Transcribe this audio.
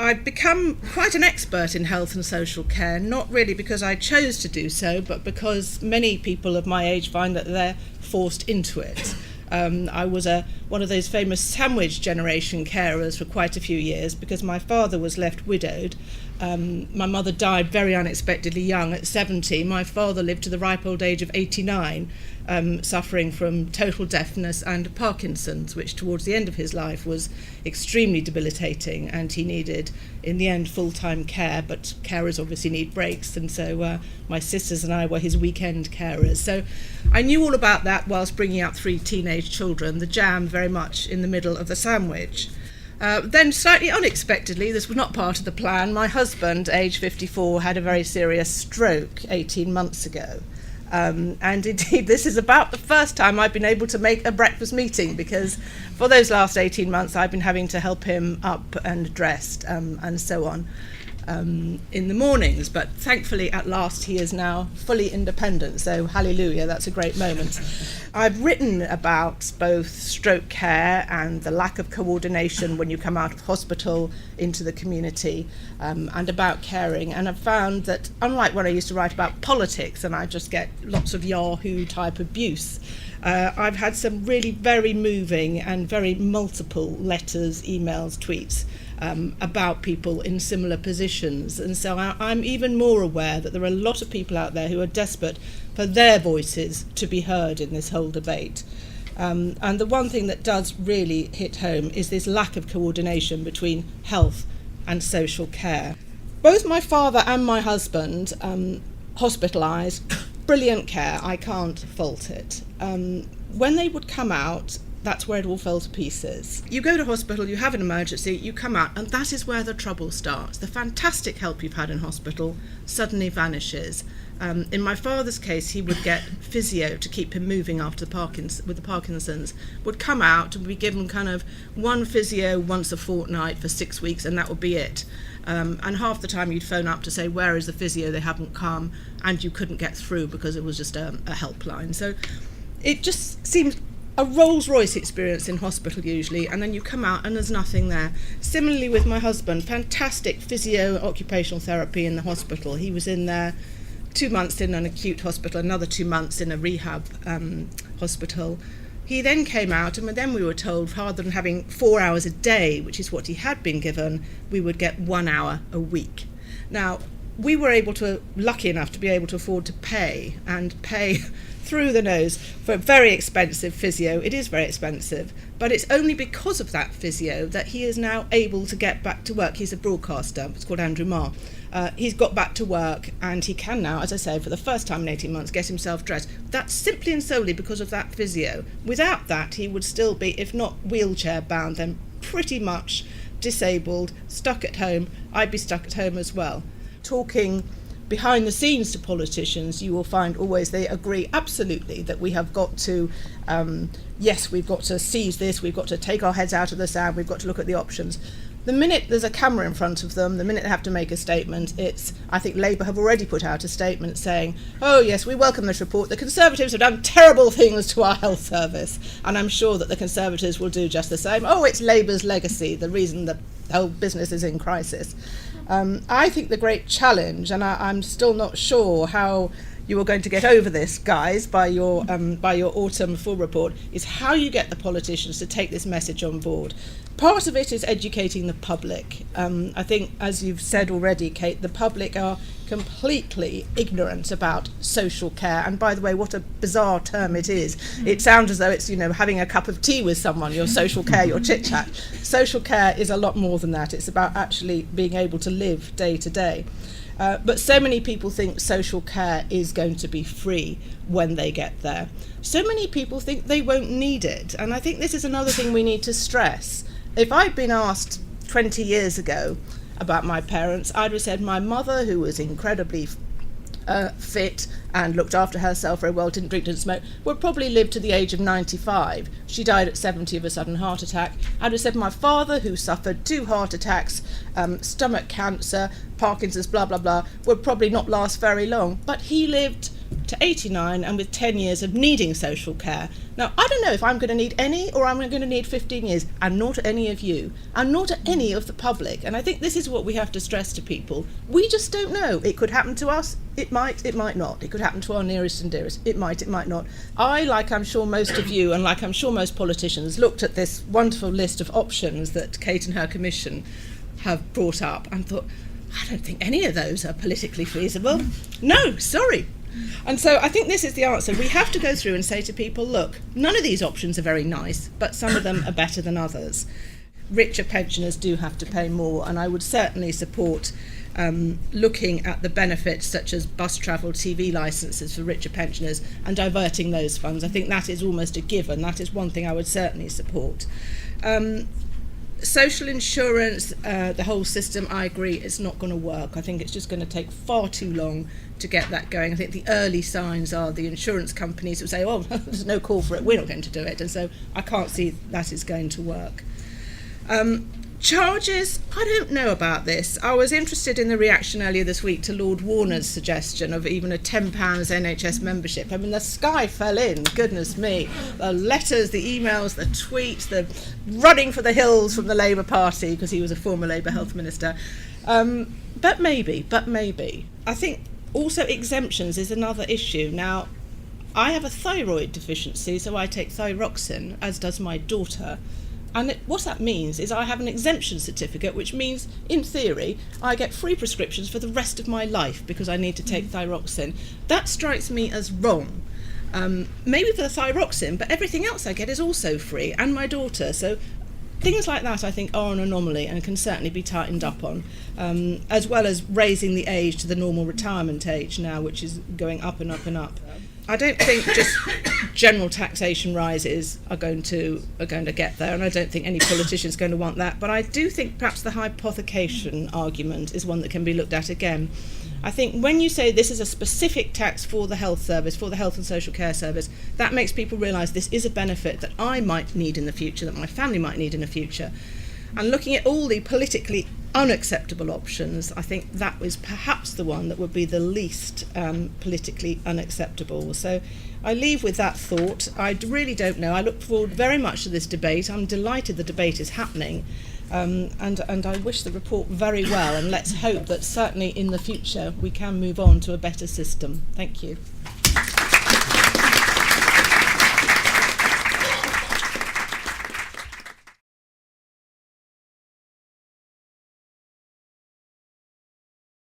I've become quite an expert in health and social care, not really because I chose to do so, but because many people of my age find that they're forced into it. I was one of those famous sandwich generation carers for quite a few years because my father was left widowed. My mother died very unexpectedly young at 70. My father lived to the ripe old age of 89, suffering from total deafness and Parkinson's, which towards the end of his life was extremely debilitating, and he needed, in the end, full-time care, but carers obviously need breaks, and so my sisters and I were his weekend carers. So I knew all about that whilst bringing up 3 teenage children, the jam very much in the middle of the sandwich. Then, slightly unexpectedly, this was not part of the plan, my husband, age 54, had a very serious stroke 18 months ago. And indeed, this is about the first time I've been able to make a breakfast meeting, because for those last 18 months I've been having to help him up and dressed and so on in the mornings. But thankfully, at last, he is now fully independent, so hallelujah, that's a great moment. I've written about both stroke care and the lack of coordination when you come out of hospital into the community, and about caring, and I've found that, unlike when I used to write about politics and I just get lots of Yahoo type abuse, I've had some really very moving and very multiple letters, emails, tweets about people in similar positions. And so I'm even more aware that there are a lot of people out there who are desperate for their voices to be heard in this whole debate. And the one thing that does really hit home is this lack of coordination between health and social care. Both my father and my husband, hospitalised, brilliant care, I can't fault it. When they would come out, that's where it all fell to pieces. You go to hospital, you have an emergency, you come out, and that is where the trouble starts. The fantastic help you've had in hospital suddenly vanishes. In my father's case, he would get physio to keep him moving after with the Parkinson's, would come out and be given kind of one physio once a fortnight for 6 weeks, and that would be it. And half the time you'd phone up to say, where is the physio? They haven't come, and you couldn't get through because it was just a helpline. So it just seems a Rolls-Royce experience in hospital usually, and then you come out and there's nothing there. Similarly with my husband, fantastic physio occupational therapy in the hospital. He was in there 2 months in an acute hospital, another 2 months in a rehab hospital. He then came out, and then we were told, rather than having 4 hours a day, which is what he had been given, we would get 1 hour a week. Now, we were lucky enough to be able to afford to pay through the nose for very expensive physio. It is very expensive, but it's only because of that physio that he is now able to get back to work. He's a broadcaster, it's called Andrew Marr. He's got back to work, and he can now, as I say, for the first time in 18 months, get himself dressed. That's simply and solely because of that physio. Without that, he would still be, if not wheelchair bound, then pretty much disabled, stuck at home. I'd be stuck at home as well. Talking behind the scenes to politicians, you will find always they agree absolutely that we have got to, yes, we've got to seize this, we've got to take our heads out of the sand, we've got to look at the options. The minute there's a camera in front of them, the minute they have to make a statement, I think Labour have already put out a statement saying, oh yes, we welcome this report, the Conservatives have done terrible things to our health service, and I'm sure that the Conservatives will do just the same. Oh, it's Labour's legacy, the reason the whole business is in crisis. I think the great challenge, and I'm still not sure how you are going to get over this, guys, by your autumn full report, is how you get the politicians to take this message on board. Part of it is educating the public. I think, as you've said already, Kate, the public are completely ignorant about social care. And by the way, what a bizarre term it is. It sounds as though it's, having a cup of tea with someone, your social care, your chit-chat. Social care is a lot more than that. It's about actually being able to live day to day. But so many people think social care is going to be free when they get there. So many people think they won't need it. And I think this is another thing we need to stress. If I'd been asked 20 years ago about my parents, I'd have said my mother, who was incredibly fit and looked after herself very well, didn't drink, didn't smoke, would probably live to the age of 95. She died at 70 of a sudden heart attack. I'd have said my father, who suffered 2 heart attacks, stomach cancer, Parkinson's, blah, blah, blah, would probably not last very long. But he lived to 89 and with 10 years of needing social care. Now, I don't know if I'm going to need any or I'm going to need 15 years, and not any of you, and not any of the public. And I think this is what we have to stress to people. We just don't know. It could happen to us. It might not. It could happen to our nearest and dearest. It might not. I, like I'm sure most of you, and like I'm sure most politicians, looked at this wonderful list of options that Kate and her commission have brought up and thought, I don't think any of those are politically feasible. No, sorry. And so I think this is the answer. We have to go through and say to people, look, none of these options are very nice, but some of them are better than others. Richer pensioners do have to pay more, and I would certainly support looking at the benefits such as bus travel, TV licences for richer pensioners and diverting those funds. I think that is almost a given. That is one thing I would certainly support. Social insurance, the whole system, I agree, it's not going to work. I think it's just going to take far too long to get that going. I think the early signs are the insurance companies will say, oh, there's no call for it, we're not going to do it. And so I can't see that is going to work. Charges, I don't know about this. I was interested in the reaction earlier this week to Lord Warner's suggestion of even a £10 NHS membership. I mean, the sky fell in, goodness me. The letters, the emails, the tweets, the running for the hills from the Labour Party, because he was a former Labour Health Minister. But maybe. I think also exemptions is another issue. Now, I have a thyroid deficiency, so I take thyroxine, as does my daughter. And what that means is I have an exemption certificate, which means, in theory, I get free prescriptions for the rest of my life because I need to take thyroxine. That strikes me as wrong. Maybe for the thyroxine, but everything else I get is also free, and my daughter. So things like that, I think, are an anomaly and can certainly be tightened up on, as well as raising the age to the normal retirement age now, which is going up and up and up. I don't think just general taxation rises are going to get there, and I don't think any politician is going to want that. But I do think perhaps the hypothecation argument is one that can be looked at again. I think when you say this is a specific tax for the health service, for the health and social care service, that makes people realise this is a benefit that I might need in the future, that my family might need in the future. And looking at all the politically unacceptable options, I think that was perhaps the one that would be the least politically unacceptable. So I leave with that thought. I really don't know. I look forward very much to this debate. I'm delighted the debate is happening, and I wish the report very well, and let's hope that certainly in the future we can move on to a better system. Thank you.